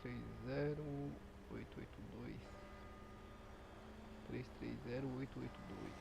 330-882. 330-882.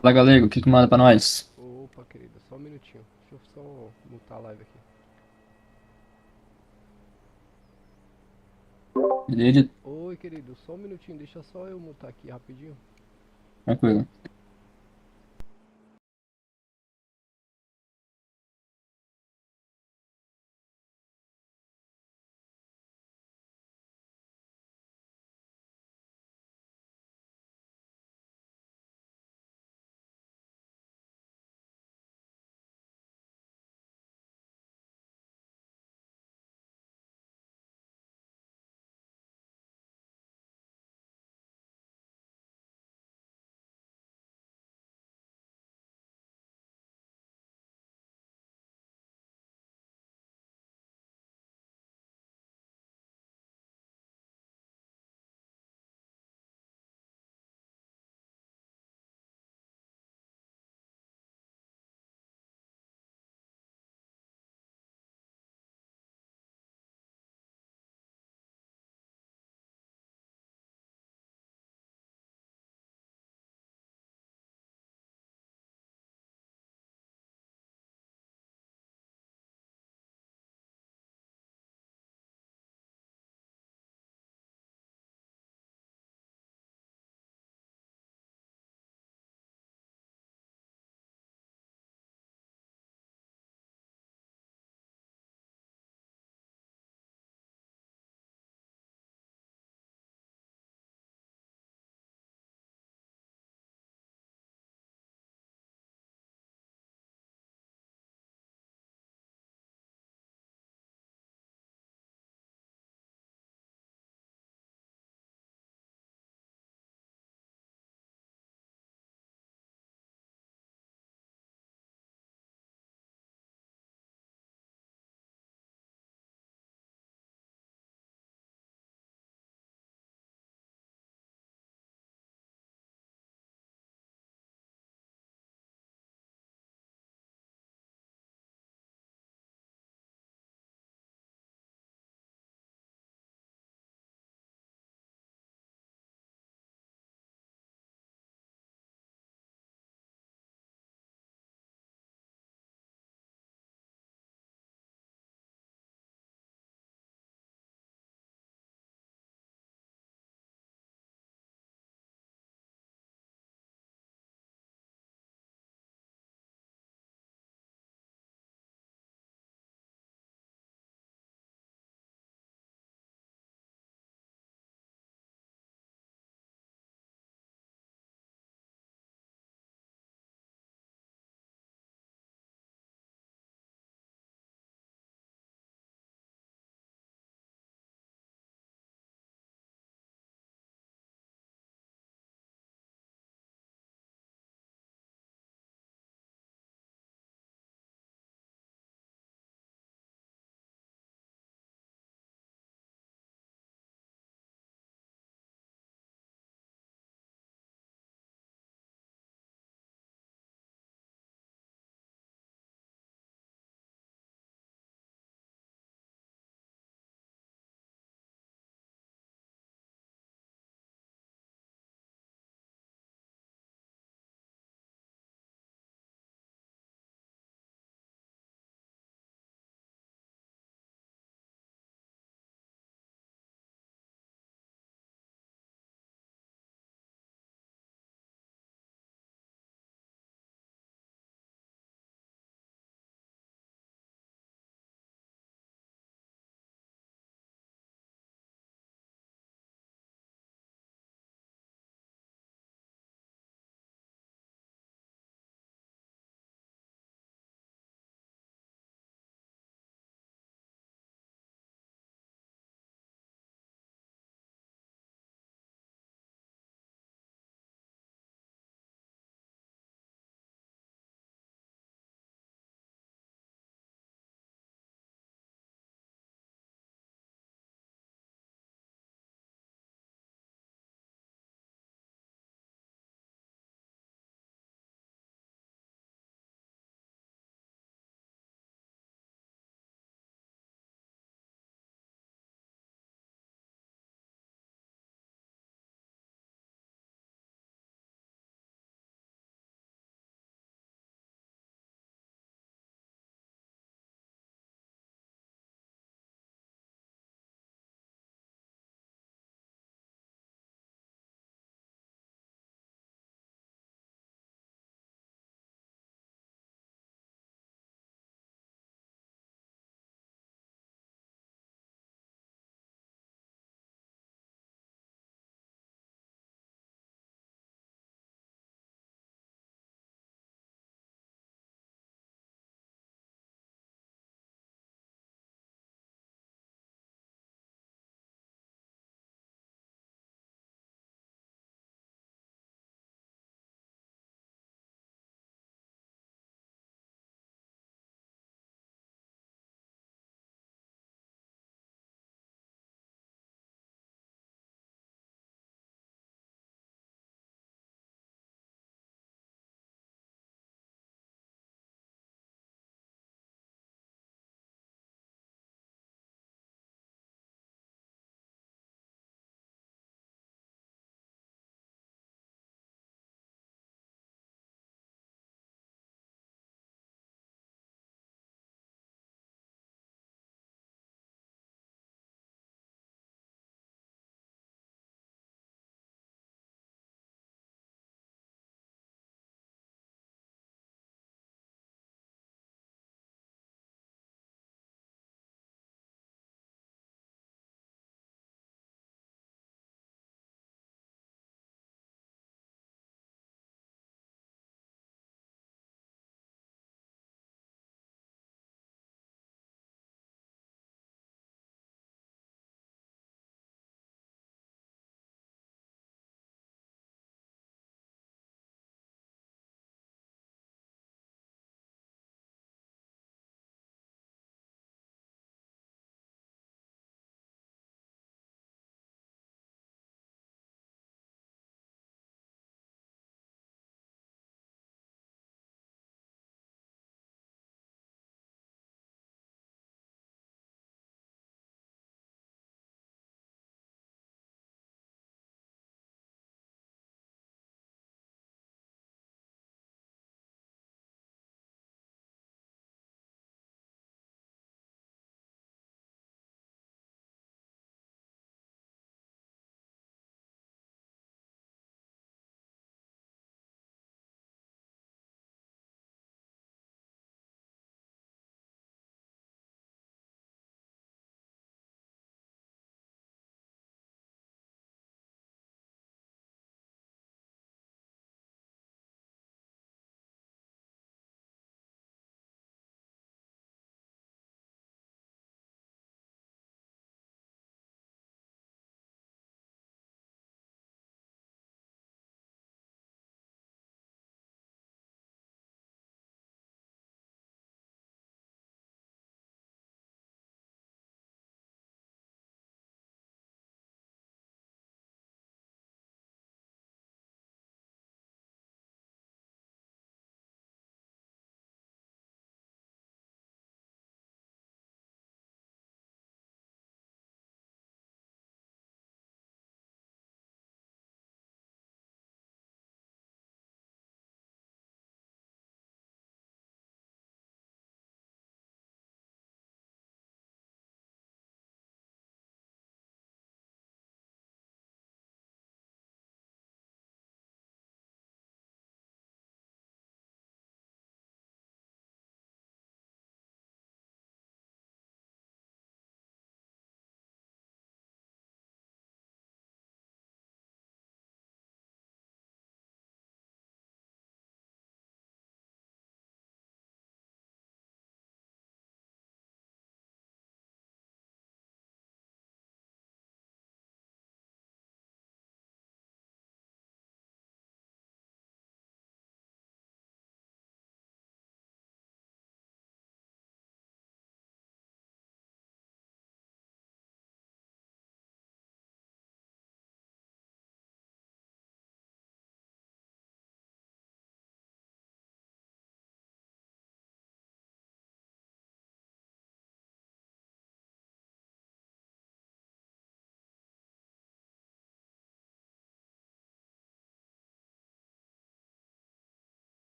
Fala, galego, o que que manda pra nós? Opa, querida, só um minutinho. Deixa eu só mutar a live aqui. Beleza? Oi, querido, só um minutinho, deixa só eu mutar aqui rapidinho. Tranquilo.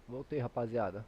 Voltei, rapaziada.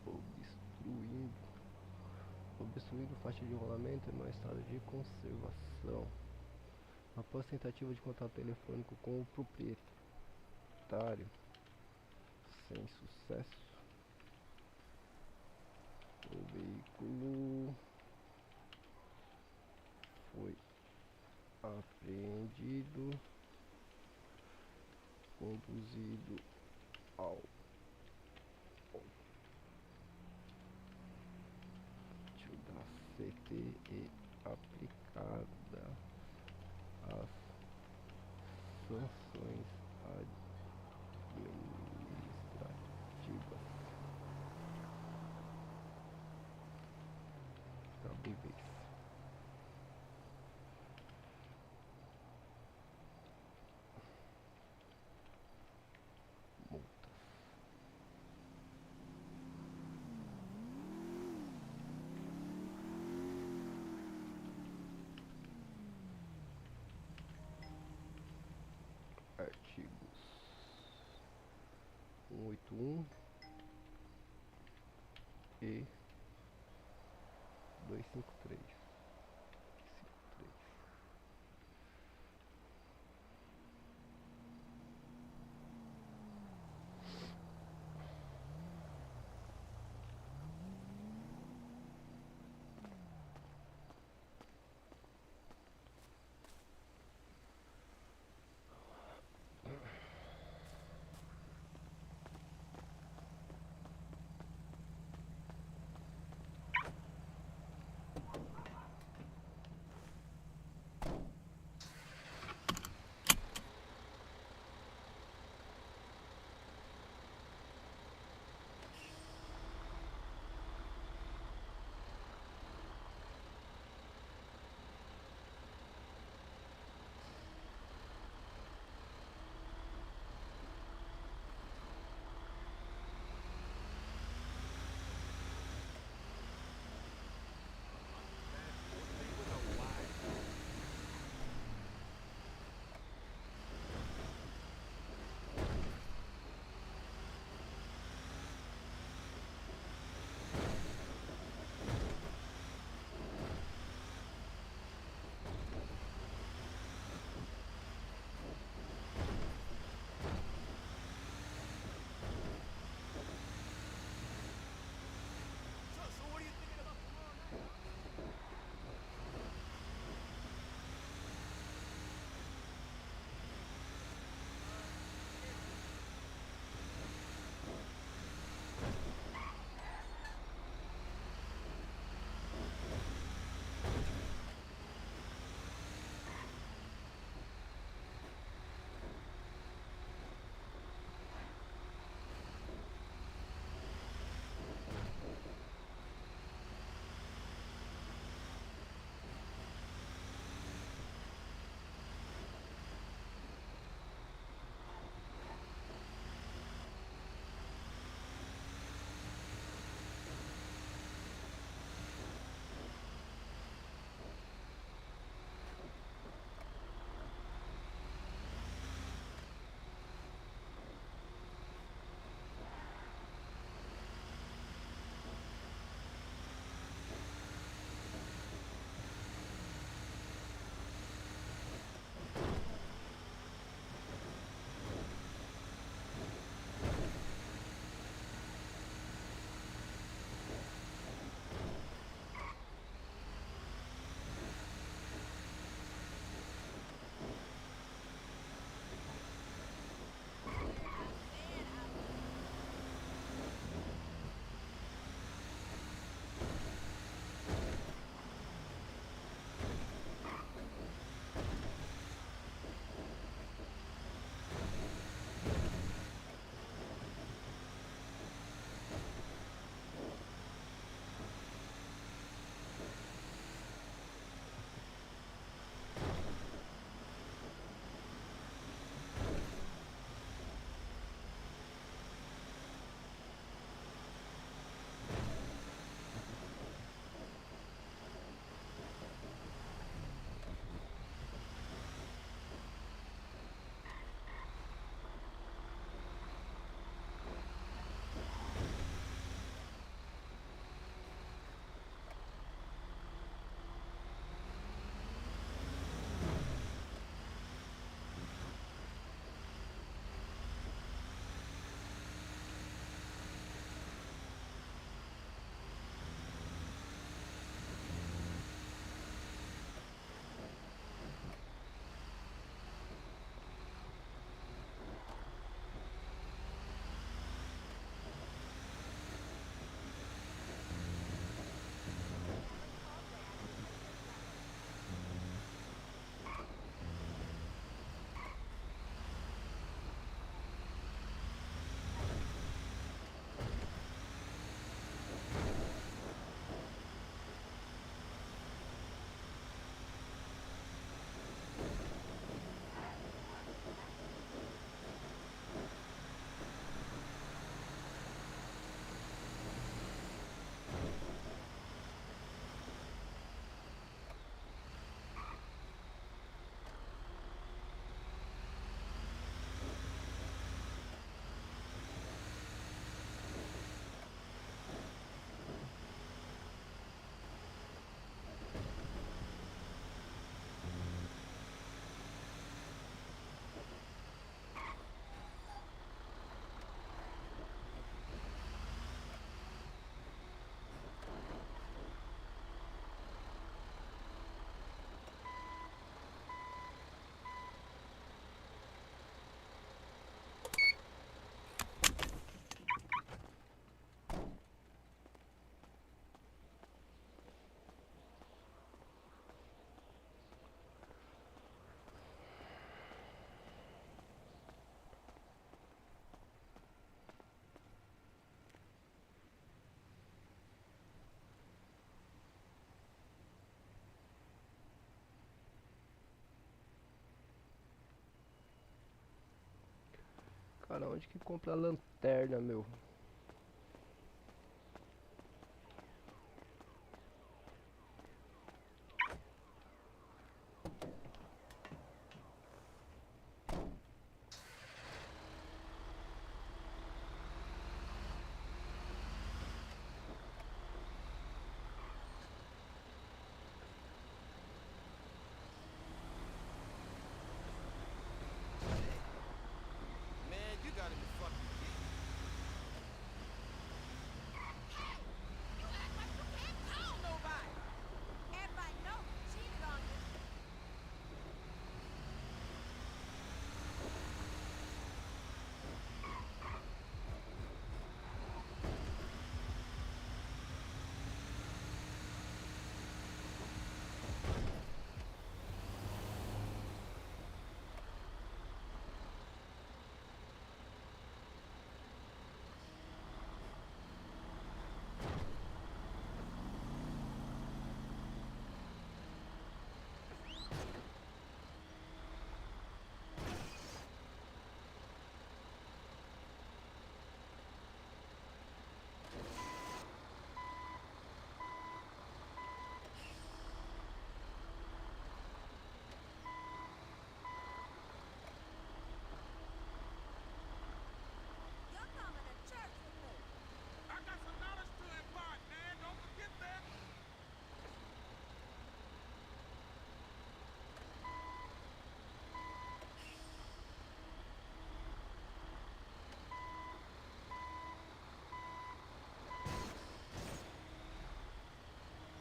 Obstruindo. Obstruindo faixa de rolamento em mau estado de conservação. Após tentativa de contato telefônico com o proprietário, sem sucesso, o veículo foi apreendido, conduzido ao pátio da CT e aplicada as sanções administrativas cabíveis. Multas. artigos 181 e 253. Cara, onde que compra a lanterna, meu? Man, you gotta be fucking kidding me. You act like you can't call nobody. Everybody know he cheated on you. You're coming to church with me. I got some knowledge to impart, man. Don't forget that.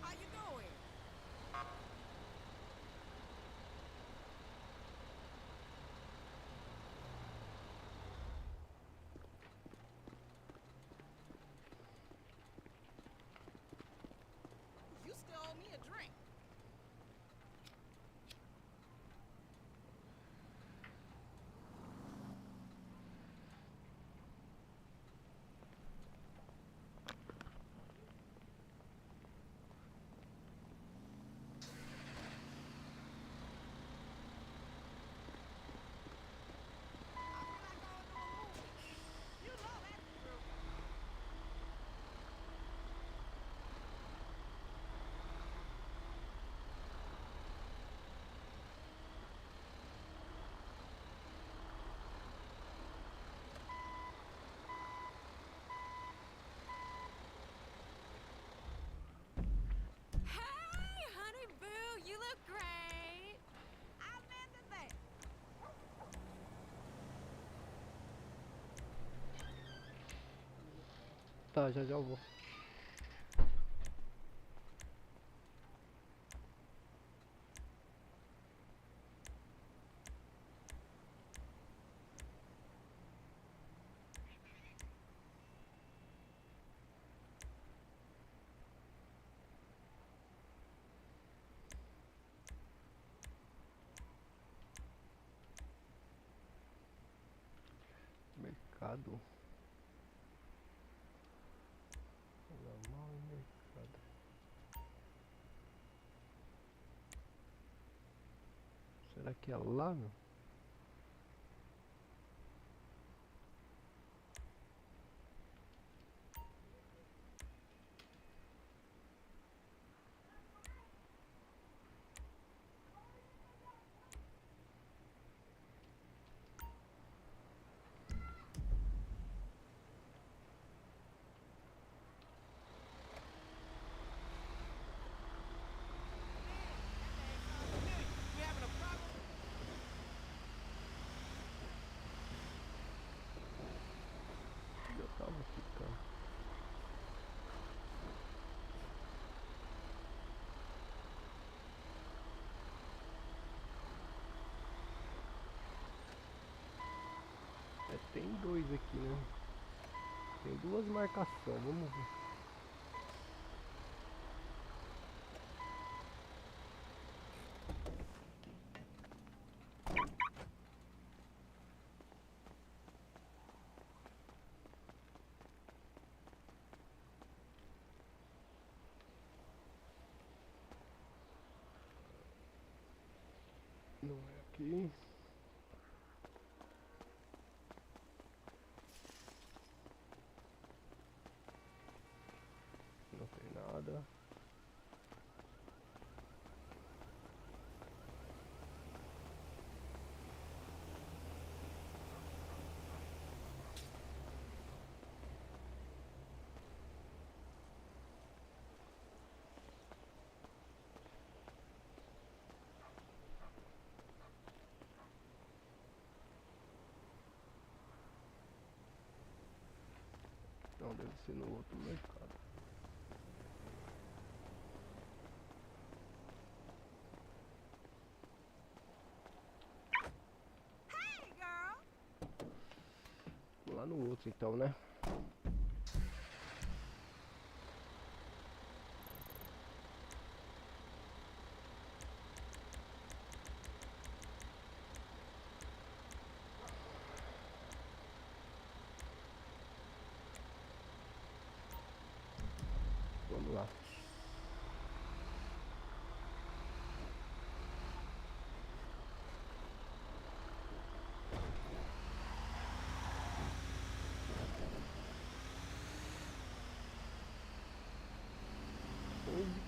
How you doing? You still owe me a drink. I feel like going to a movie. You know that's the truth. Hey, honey boo, you look great. I meant to say. Tá, já já eu vou. Mercado. Normal mercado. Será que é lá, meu? We having a problem? Eu tava ficando. É, tem dois aqui, né? Tem duas marcações, vamos ver. Não é aqui. nada. Não, deve ser no outro mercado. Hey, girl. Vamos lá no outro então, né? Vamos lá.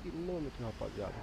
Quilômetros, rapaziada.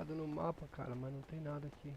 olhado no mapa, cara, mas não tem nada aqui.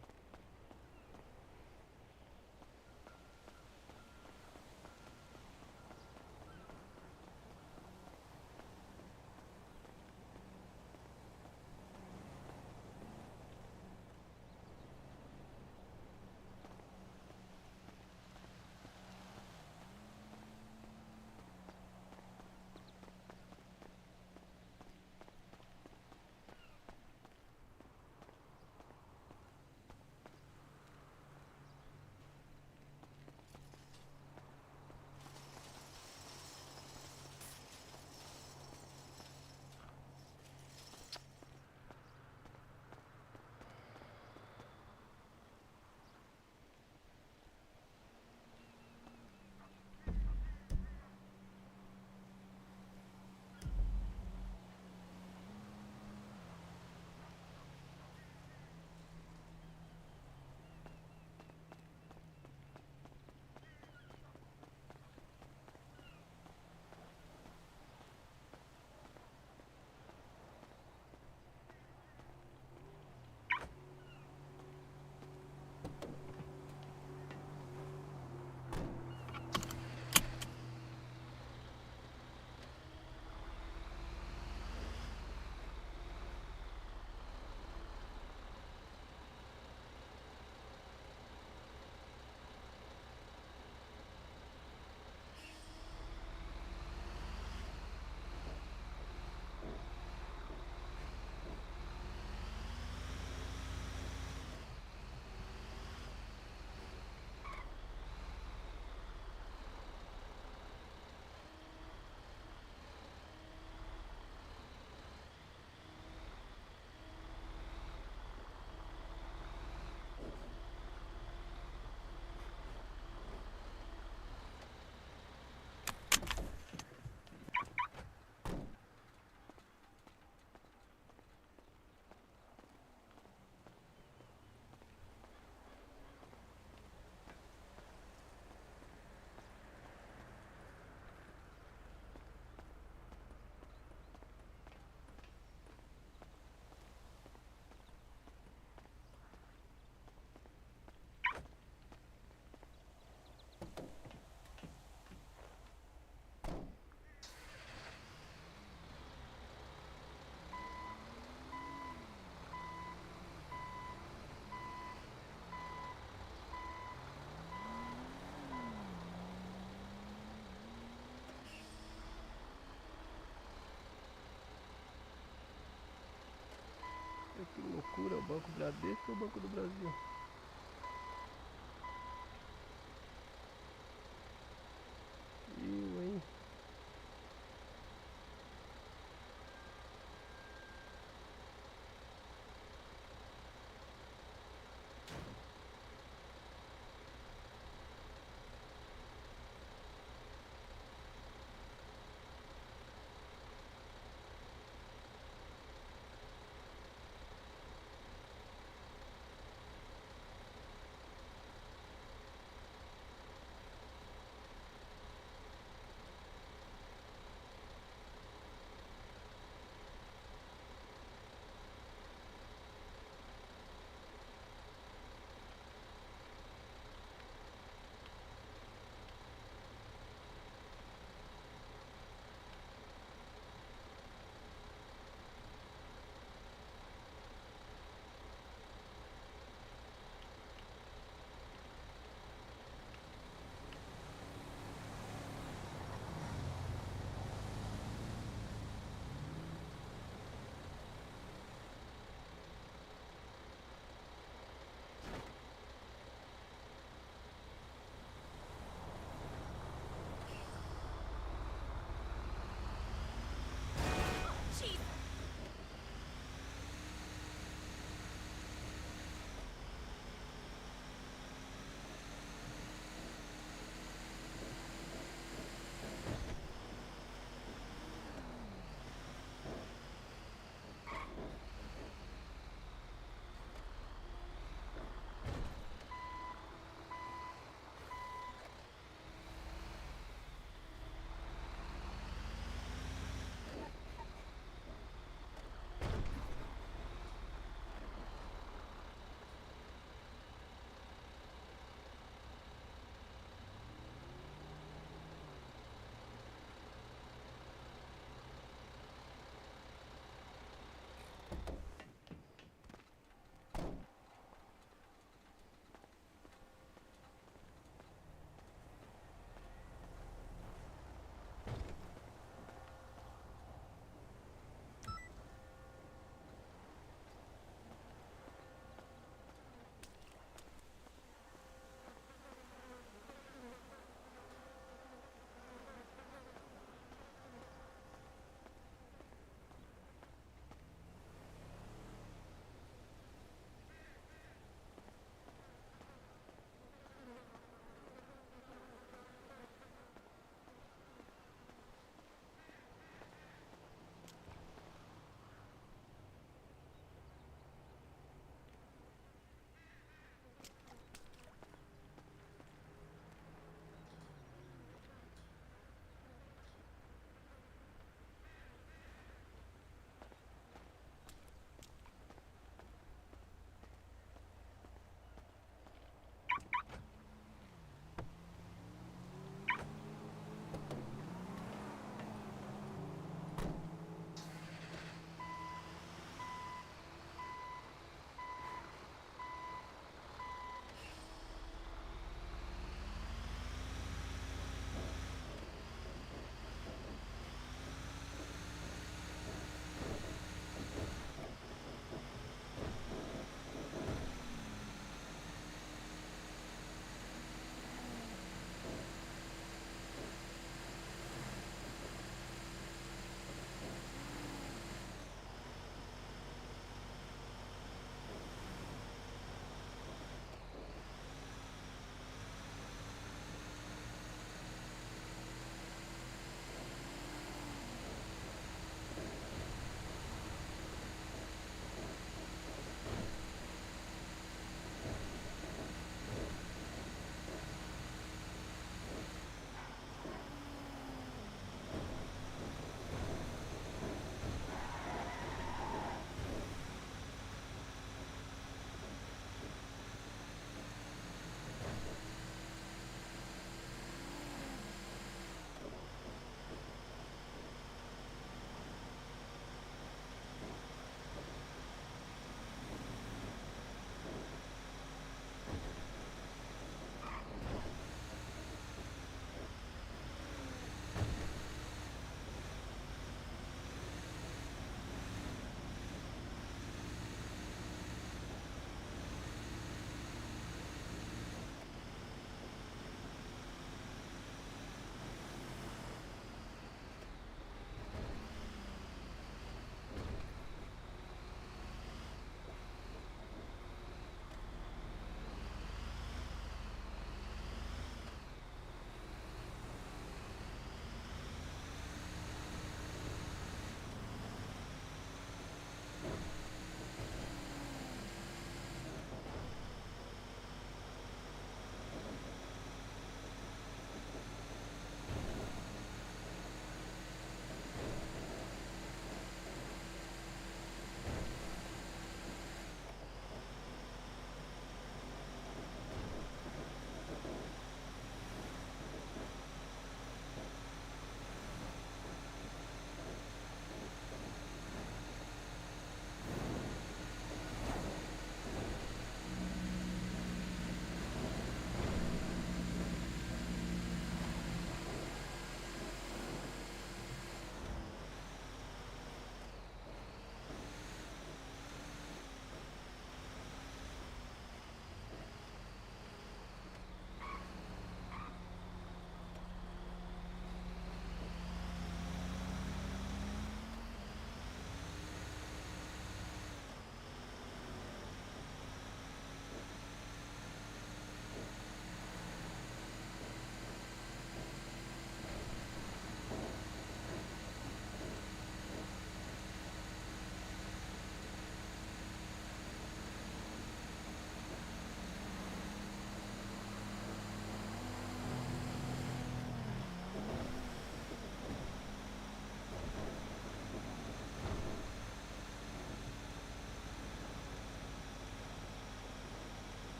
Que loucura, o Banco Bradesco ou o Banco do Brasil? Eu, hein?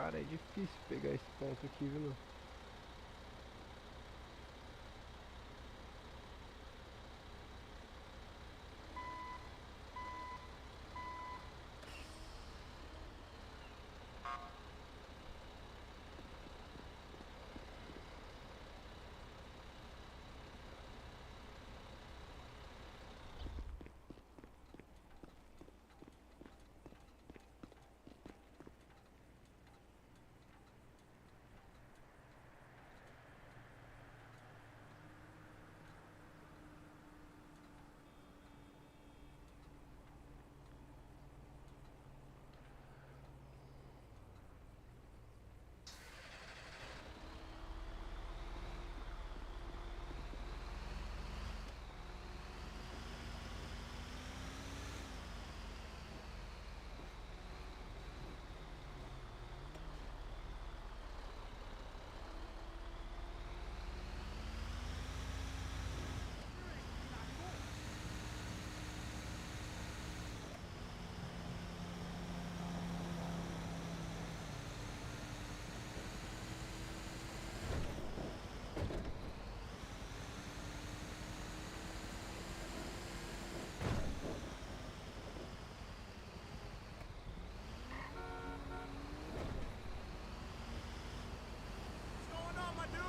Cara, é difícil pegar esse ponto aqui, viu, meu? What's going on, my dude?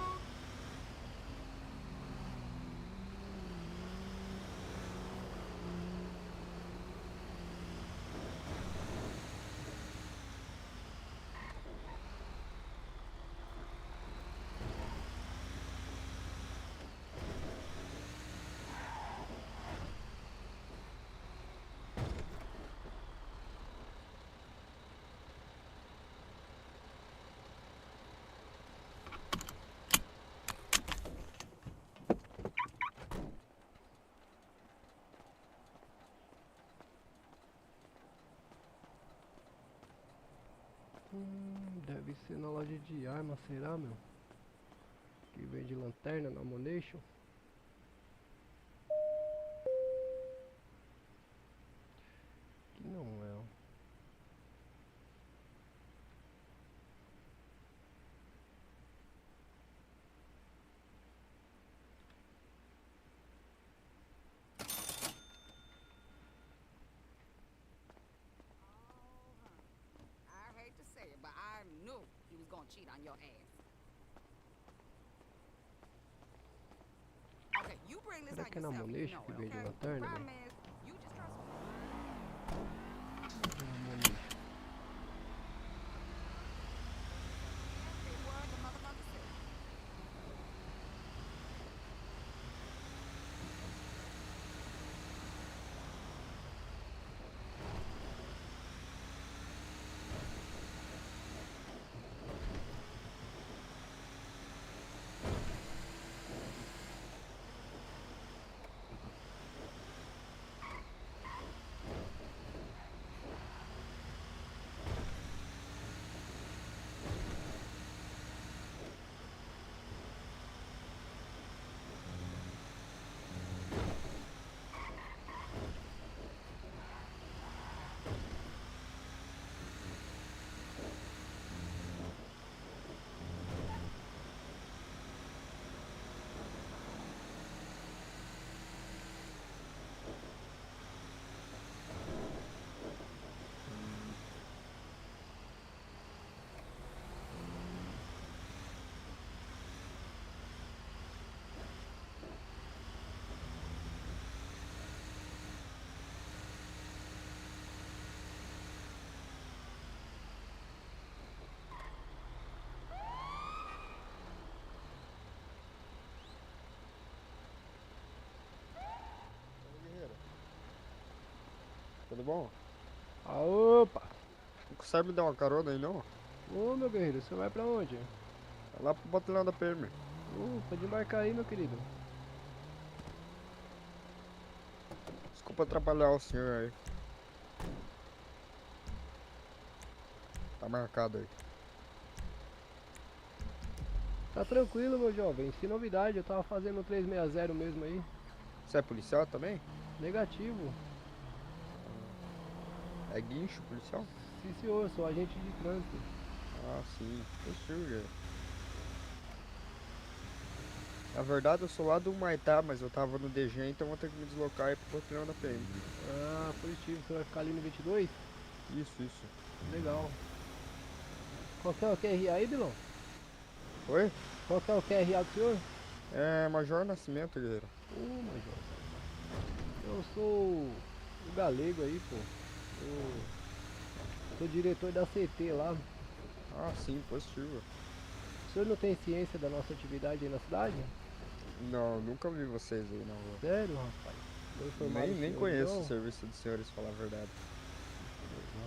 Deve ser na loja de arma, será, meu? Que vende lanterna na Ammunition. Que não é, ó. I hate to say it, but I knew he was gonna cheat on your ass. Okay, you bring this Será out que é na yourself if you Ammunition know que it, vende okay? The lanterna, problem velho? is, you just trust me. Na Ammunition. Every word the motherfucker said. Tudo bom? Ah, opa! Não consegue me dar uma carona aí não? Ô, meu guerreiro, você vai pra onde? Vai lá pro batalhão da PM. Pode embarcar aí, meu querido. Desculpa atrapalhar o senhor aí. Tá marcado aí. Tá tranquilo, meu jovem. Sem novidade, eu tava fazendo 360 mesmo aí. Você é policial também? Negativo. É guincho policial? Sim, senhor, sou agente de trânsito. Ah, sim. Possível. Na verdade, eu sou lá do Maitá, mas eu tava no DG, então vou ter que me deslocar e pro batalhão da PM. Ah, positivo. Você vai ficar ali no 22? Isso. Legal. Qual que é o QRA aí, Bilão? Oi? Qual que é o QRA do senhor? É Major Nascimento, guerreiro. Ô, Major. Eu sou o galego aí, pô. Eu sou diretor da CT lá. Ah, sim, positivo. O senhor não tem ciência da nossa atividade aí na cidade? Não, nunca vi vocês aí na rua. Sério, rapaz? Vou informar o Nem senhor, conheço então. o serviço dos senhores, falar a verdade.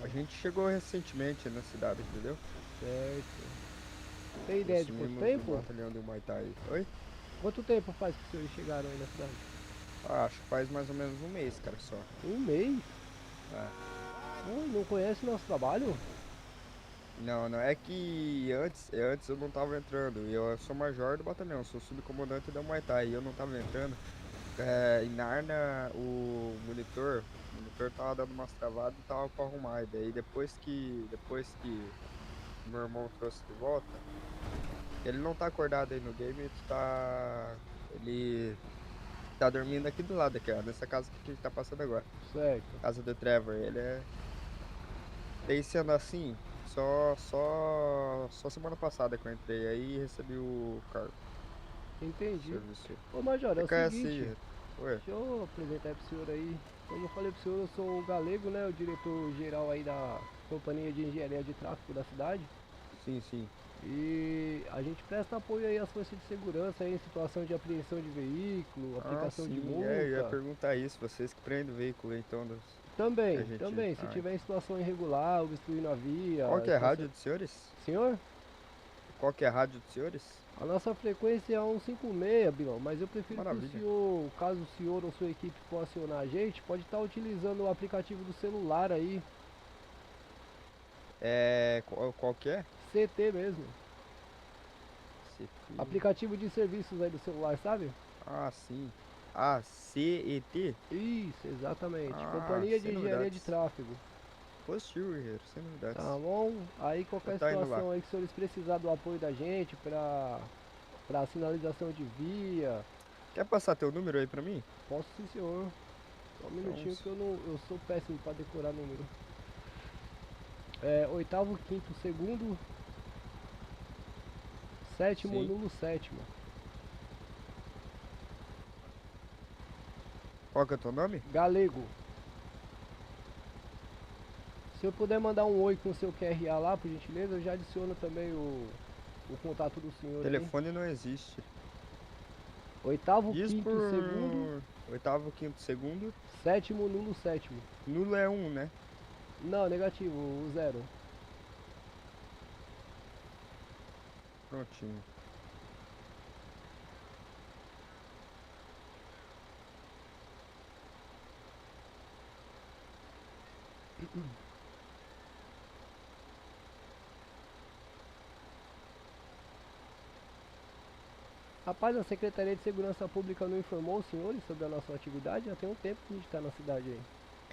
A gente chegou recentemente na cidade, entendeu? Certo. Tem ideia de quanto Assumimos o tempo? batalhão do Muay Thai. Oi? Quanto tempo faz que os senhores chegaram aí na cidade? Ah, acho que faz mais ou menos um mês, cara, só. Um mês? É. Não conhece o nosso trabalho? Não, é que antes eu não tava entrando. Eu sou major do batalhão, sou subcomandante da Muay Thai e eu não tava entrando. Em Narnia, o monitor tava dando umas travadas e tava pra arrumar. E daí depois que meu irmão trouxe de volta, ele não tá acordado aí no game, ele tá dormindo aqui do lado, aqui, ó, nessa casa que a gente tá passando agora. Certo. Casa do Trevor, daí sendo assim, só semana passada que eu entrei aí e recebi o cargo, o Entendi. serviço. Ô Major, é Você o conhece seguinte, aí? Ué, deixa eu apresentar pro senhor aí. Como eu falei pro senhor, eu sou o Galego, né? O diretor geral aí da Companhia de Engenharia de Tráfego da cidade. sim. E a gente presta apoio aí às forças de segurança aí em situação de apreensão de veículo, Ah, aplicação de sim, eu ia multa. perguntar isso, vocês que prendem o veículo então, que a Também, gente... também, se tiver em situação irregular, obstruindo a via, Qual que é a situação... rádio dos senhores? Senhor? Qual que é a rádio dos senhores? A nossa frequência é 156, Bilão, mas eu prefiro que o Maravilha. senhor, caso o senhor ou sua equipe for acionar a gente, pode estar utilizando o aplicativo do celular aí, Qual que é? CT mesmo. CT. Aplicativo de serviços aí do celular, sabe? Ah, sim. Ah, CET? Isso, exatamente. Ah, Companhia de sem Engenharia de novidades. Tráfego. Positivo, guerreiro, sem Tá novidades. bom? Aí Eu qualquer tá indo lá. situação aí que os senhores precisar do apoio da gente pra sinalização de via, Quer passar teu número aí pra mim? posso sim, senhor. Só um Então, minutinho que eu sou péssimo pra decorar número. É oitavo, quinto, segundo, sétimo, sim. nulo, sétimo. Qual que é o teu nome? Galego. Se eu puder mandar um oi com o seu QRA lá, por gentileza, eu já adiciono também o contato do senhor aí. Telefone não existe. Oitavo, Diz quinto, segundo, por oitavo, quinto, segundo. sétimo, nulo, sétimo. Nulo é um, né? Não, negativo, o zero. Prontinho. Rapaz, a Secretaria de Segurança Pública não informou os senhores sobre a nossa atividade? Já tem um tempo que a gente está na cidade aí,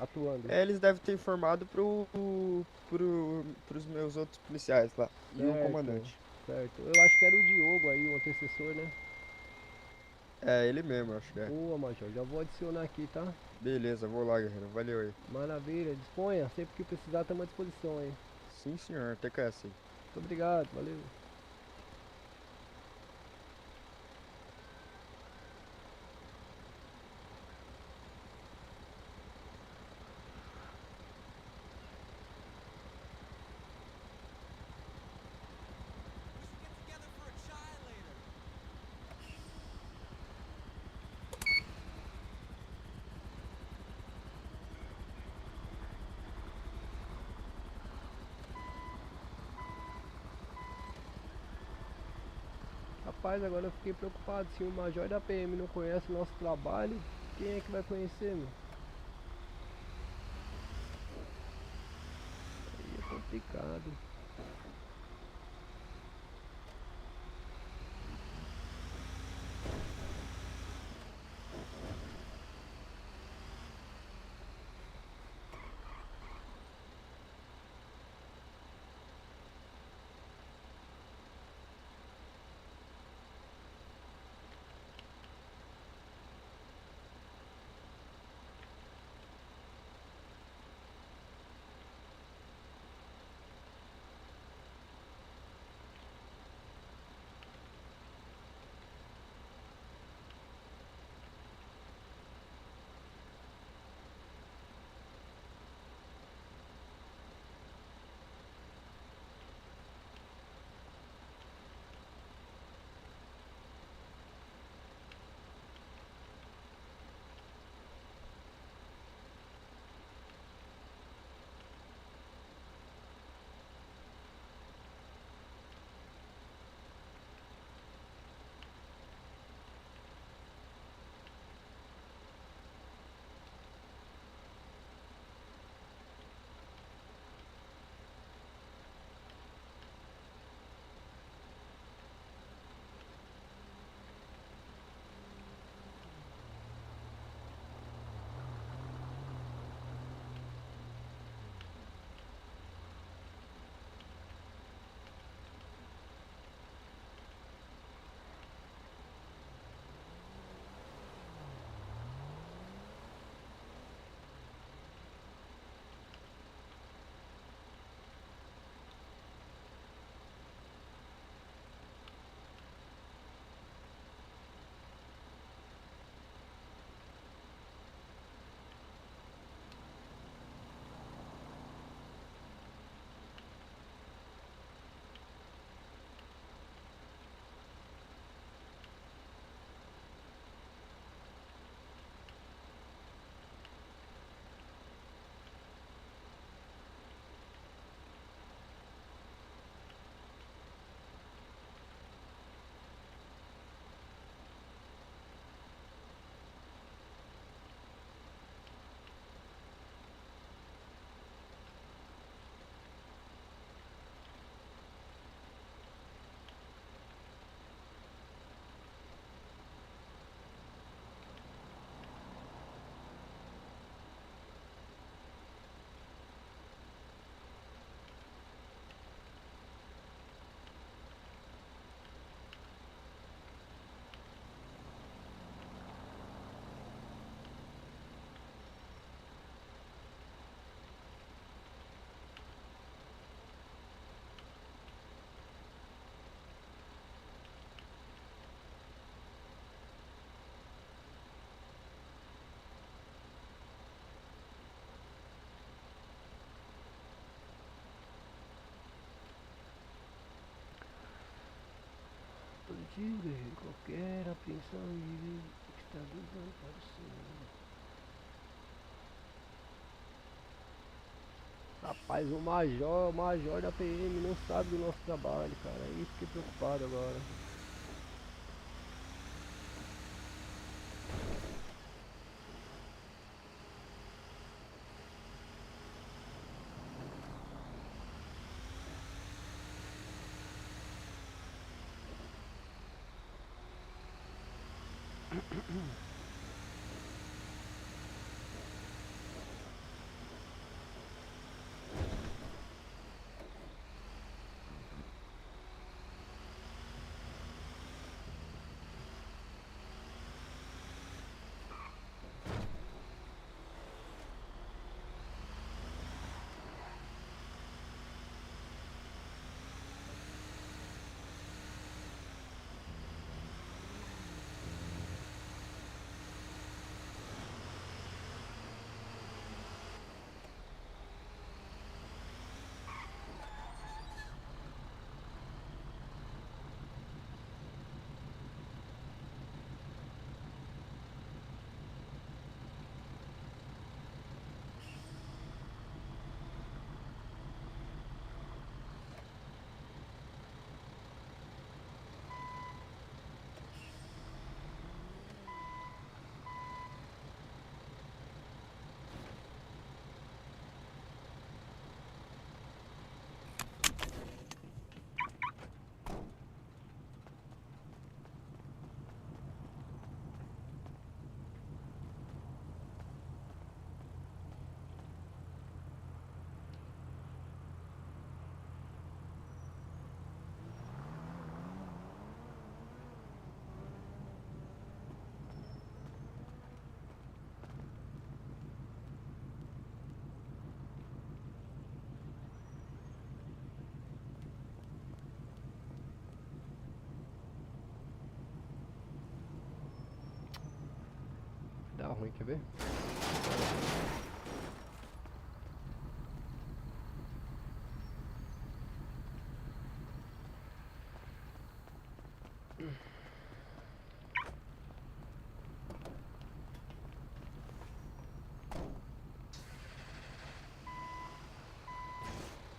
atuando. Eles devem ter informado pros meus outros policiais lá. E o Certo, comandante. certo. Eu acho que era o Diogo aí, o antecessor, né? É, ele mesmo, eu acho que é. Boa, Major, já vou adicionar aqui, tá? Beleza, vou lá, guerreiro. Valeu aí. Maravilha, disponha, sempre que precisar estamos à disposição aí. Sim, senhor. Até que é assim. Muito obrigado, valeu. We should get together for a chai later. Rapaz, agora eu fiquei preocupado, se o Major da PM não conhece o nosso trabalho, quem é que vai conhecer, meu? Aí é complicado. de qualquer apreensão e que está dando para o Senhor. Rapaz, o major da PM não sabe do nosso trabalho, cara. Aí fiquei preocupado agora. Dá ruim, quer ver?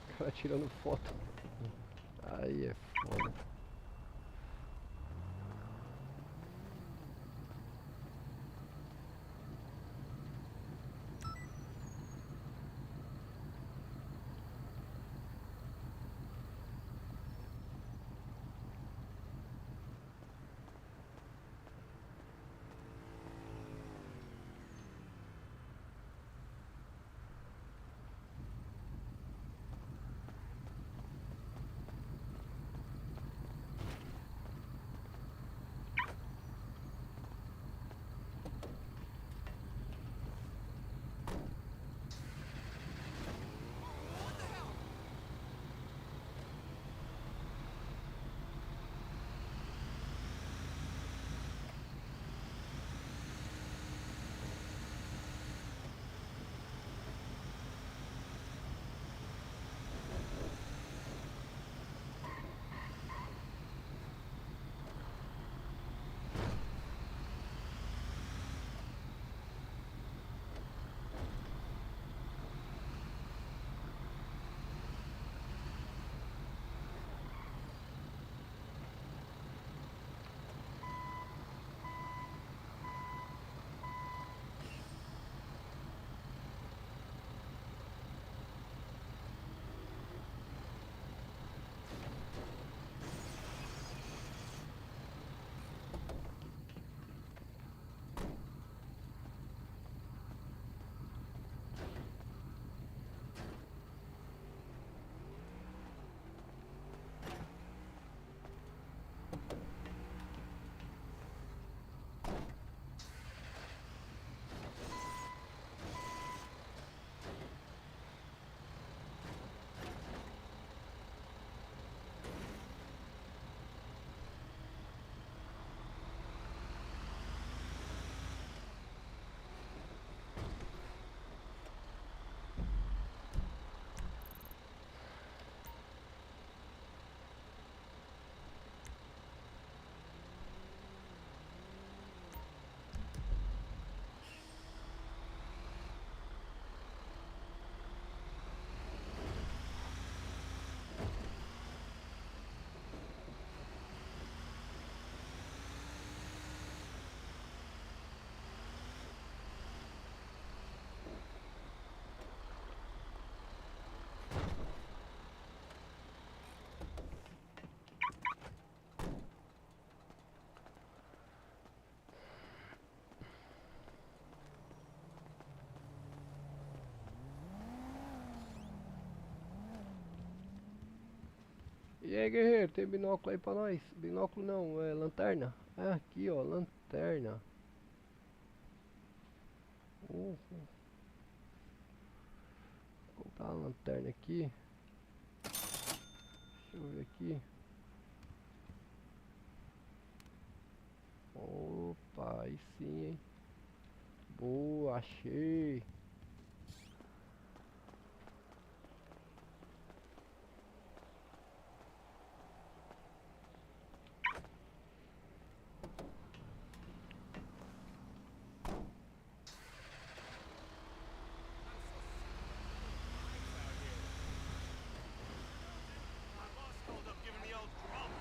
O cara tirando foto. Aí é foda. E aí, guerreiro, tem binóculo aí pra nós? Binóculo não, é lanterna. Ah, aqui, ó, lanterna. Vou colocar a lanterna aqui. Deixa eu ver aqui. Opa, aí sim, hein? Boa, achei. My boss called up giving me old drum.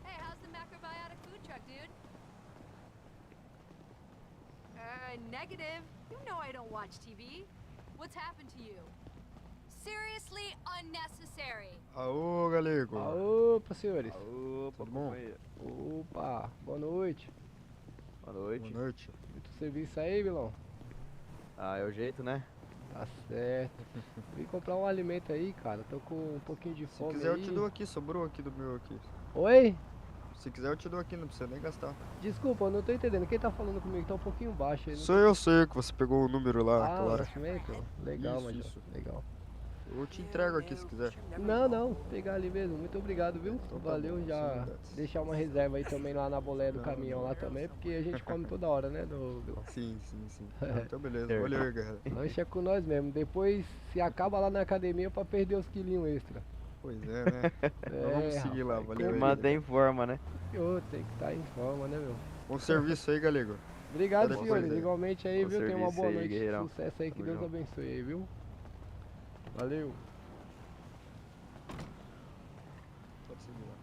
Hey, how's the macrobiotic food truck, dude? Negative. You know I don't watch TV. What's happened to you? Seriously unnecessary. Aô, galego. Opa, senhores. Opa, Tudo bom? companheiro. Opa, boa noite. Boa noite. Boa noite. Muito serviço aí, vilão? Ah, é o jeito, né? Tá certo. Vim comprar um alimento aí, cara. Tô com um pouquinho de Se fome quiser eu aí. te dou aqui, sobrou aqui do meu aqui. Oi? Se quiser eu te dou aqui, não precisa nem gastar. Desculpa, eu não tô entendendo. Quem tá falando comigo tá um pouquinho baixo aí. não Sou tô- eu, sei que você pegou o número lá, Ah, o claro. nascimento? Legal, Isso, Major. isso. Legal. Eu te entrego aqui se quiser. Não, pegar ali mesmo. Muito obrigado, viu? Então tá Valeu, bom, já sem novidades. deixar uma reserva aí também lá na boleia do Não, caminhão não. lá também, porque a gente come toda hora, né, do vilão? Sim. Ah, então beleza, valeu aí, galera. Lanche é com nós mesmo. Depois se acaba lá na academia pra perder os quilinhos extra. Pois é, né? Então vamos seguir lá, rapaz, valeu aí. Mantém em forma, né? Ô, tem que estar em forma, né, meu? Bom serviço aí, galego. Obrigado, Até depois senhores. aí. Igualmente aí, Bom viu? Tenha uma serviço boa aí, noite. guerreirão. Sucesso aí, que Tamo Deus junto. abençoe aí, viu? Valeu. Pode seguir lá.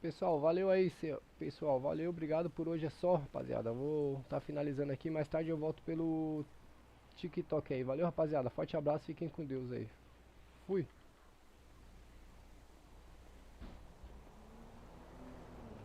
Pessoal, valeu aí, pessoal, valeu, obrigado por hoje, é só, rapaziada. Vou tá finalizando aqui, mais tarde eu volto pelo TikTok aí. Valeu, rapaziada, forte abraço, fiquem com Deus aí. Fui.